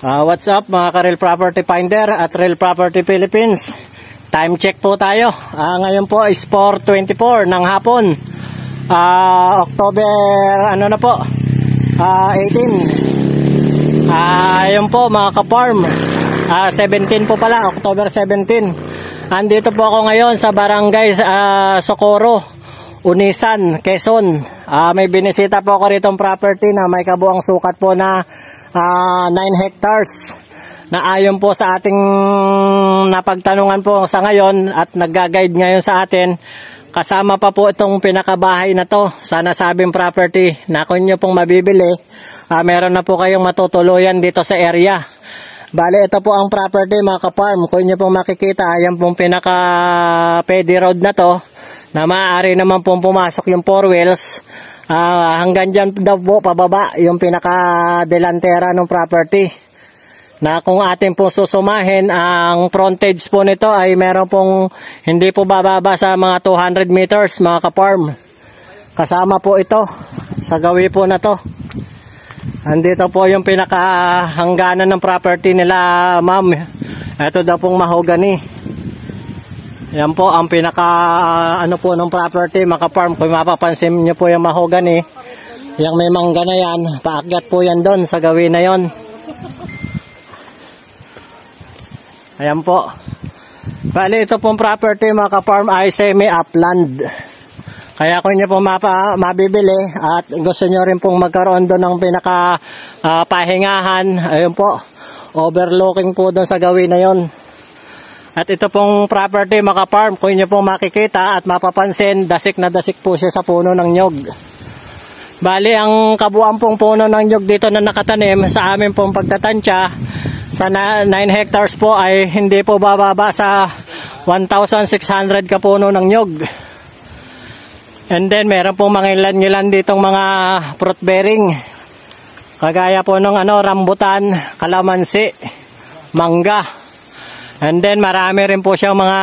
What's up mga ka-Real Property Finder at Real Property Philippines. Time check po tayo. Ngayon po is 4:24 ng hapon. October 18. Ayun po mga ka-farm. 17 po pala, October 17. Andito po ako ngayon sa Barangay Socorro, Unisan, Quezon. May binisita po ako ritong property na may kabuang sukat po na 9 hectares na ayon po sa ating napagtanungan po sa ngayon at nagga-guide ngayon sa atin. Kasama pa po itong pinakabahay na to sa nasabing property na kung nyo pong mabibili, meron na po kayong matutuluyan dito sa area. Bale, ito po ang property mga ka-farm. Kung nyo pong makikita, ayan pong pinaka-pedy road na to na maaari naman pong pumasok yung 4 wheels. Hanggang dyan daw po pababa yung pinaka-delantera ng property. Na kung atin pong susumahin, ang frontage po nito ay meron pong hindi po bababa sa mga 200 meters mga ka-farm. Kasama po ito sa gawi po na to. Andito po yung pinaka-hangganan ng property nila ma'am. Ito daw pong mahogany. Yan po ang pinaka po ng property mga ka-farm. Kung mapapansin nyo po yung mahogany, yung may mangga na yan, paakyat po yan doon sa gawin na yon. Ayan po. Bali ito pong property mga ka-farm ay semi-upland. Kaya kung nyo po mabibili at gusto nyo rin pong magkaroon doon ng pinaka pahingahan, ayun po, overlooking po doon sa gawin na yon. At ito pong property mga ka-farm, kung nyo pong makikita at mapapansin, dasik na dasik po siya sa puno ng nyog. Bali, ang kabuuan pong puno ng nyog dito na nakatanim sa amin pong pagtatansya, sa 9 hectares po ay hindi po bababa sa 1,600 kapuno ng nyog. And then, meron pong mga ilan ditong mga fruit bearing. Kagaya po ng rambutan, kalamansi, mangga. And then marami rin po siyang mga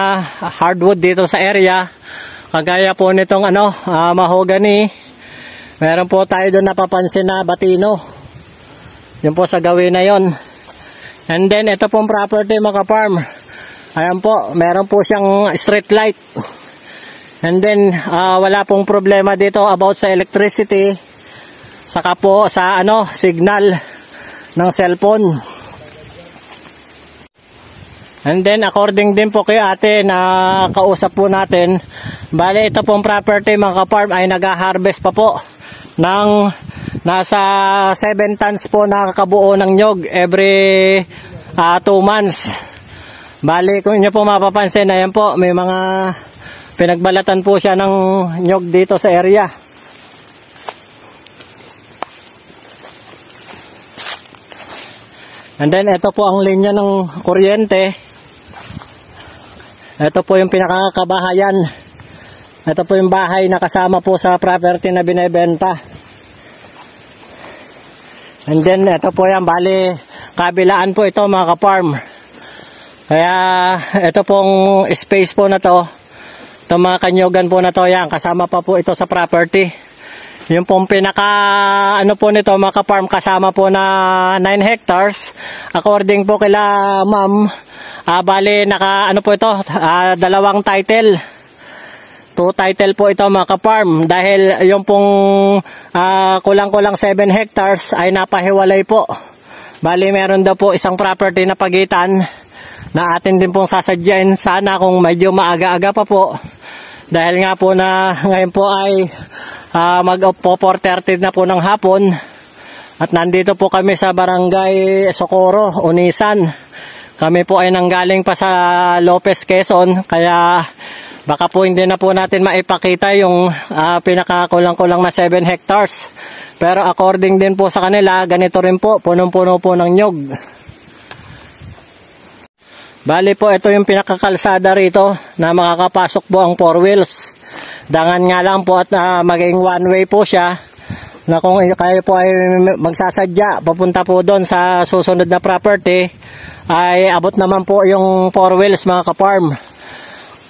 hardwood dito sa area. Kagaya po nitong mahogany. Meron po tayo doon napapansin na batino. Yun po sa gawin na yon. And then ito pong property mga ka-farm. Ayan po, meron po siyang street light. And then wala pong problema dito about sa electricity. Saka po sa signal ng cellphone. And then according din po kay ate na kausap po natin, bale ito pong property mga ka-farm ay nag-harvest pa po ng nasa 7 tons po na kabuo ng nyog every 2 months. Bale kung nyo po mapapansin, ayan po may mga pinagbalatan po siya ng nyog dito sa area. And then ito po ang linya ng kuryente. Ito po yung pinakakabahayan. Ito po yung bahay na kasama po sa property na binebenta. And then ito po yan, bali kabilaan po ito mga ka-farm. Kaya ito pong space po na to, itong mga kanyugan po na to, yan, kasama pa po ito sa property. Yung pong pinaka po nito mga ka-farm, kasama po na 9 hectares. According po kila ma'am, bali naka po ito, 2 title. 2 title po ito mga ka-farm. Dahil yung pong kulang-kulang 7 hectares ay napahiwalay po. Bali meron daw po isang property na pagitan na atin din pong sasadyain sana kung medyo maaga-aga pa po. Dahil nga po na ngayon po ay mag-po 4:30 na po ng hapon. At nandito po kami sa Barangay Socorro, Unisan. Kami po ay nanggaling pa sa Lopez, Quezon. Kaya baka po hindi na po natin maipakita yung pinakakulang-kulang na 7 hectares. Pero according din po sa kanila, ganito rin po, punong-puno po ng nyog. Bali po, ito yung pinakakalsada rito na makakapasok po ang 4 wheels. Dangan nga lang po at maging one way po siya. Na kung kayo po ay magsasadya, papunta po doon sa susunod na property, ay abot naman po yung 4 wheels mga ka-farm.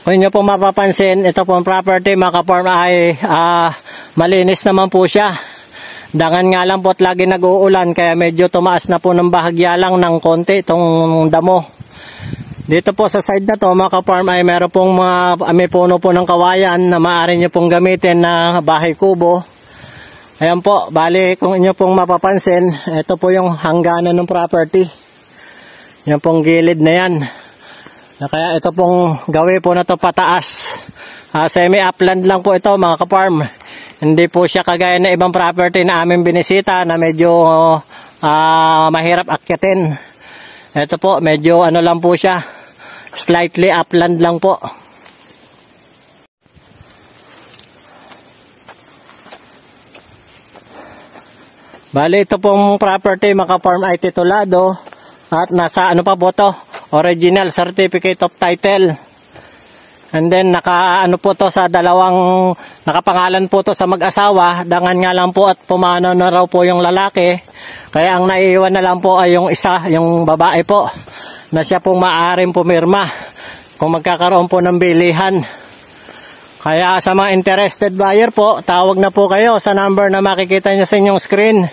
Kung nyo po mapapansin, ito po ang property mga ka-farm ay malinis naman po siya. Dangan nga lang po at lagi nag-uulan kaya medyo tumaas na po ng bahagya lang ng konti itong damo. Dito po sa side na to mga ka-farm ay meron pong may puno po ng kawayan na maaari nyo pong gamitin na bahay kubo. Ayan po, bali kung inyo pong mapapansin, ito po yung hangganan ng property. Yan pong gilid na yan. Kaya ito pong gawi po na to pataas. Semi-upland lang po ito mga ka-farm. Hindi po siya kagaya na ibang property na aming binisita na medyo mahirap akyatin. Ito po, medyo ano lang po siya. Slightly upland lang po. Bali, ito pong property mga ka-farm ay titulado. At nasa ano pa po to? Original Certificate of Title. And then naka ano po to sa dalawang nakapangalan po to sa mag-asawa, dangan nga lang po at pumanaw na raw po yung lalaki. Kaya ang naiiwan na lang po ay yung isa, yung babae po na siya pong maaaring pumirma kung magkakaroon po ng bilihan. Kaya sa mga interested buyer po, tawag na po kayo sa number na makikita nyo sa inyong screen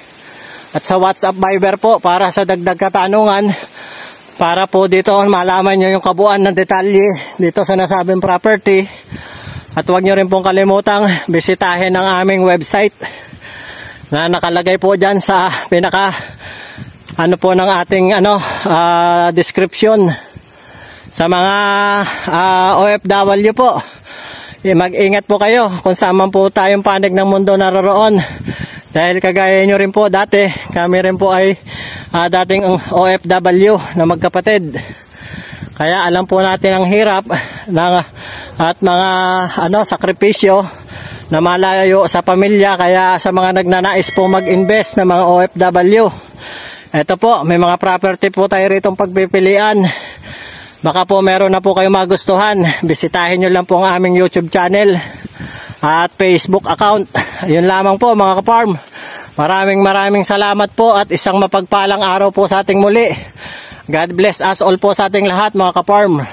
at sa WhatsApp Viber po para sa dagdag katanungan. Para po dito malaman nyo yung kabuuan ng detalye dito sa nasabing property. At huwag nyo rin pong kalimutang bisitahin ang aming website na nakalagay po dyan sa pinaka ano po ng ating description. Sa mga OFW po, mag-ingat po kayo kung saan man po tayong panig ng mundo naroroon. Dahil kagaya nyo rin po dati, kami rin po ay dating OFW na magkapatid. Kaya alam po natin ang hirap at mga sakripisyo na malayo sa pamilya. Kaya sa mga nagnanais po mag-invest na mga OFW, ito po, may mga property po tayo rito pagpipilian. Baka po meron na po kayo magustuhan. Bisitahin nyo lang po ang aming YouTube channel at Facebook account. Yun lamang po mga ka-farm. Maraming salamat po at isang mapagpalang araw po sa ating muli. God bless us all po sa ating lahat mga ka-farm.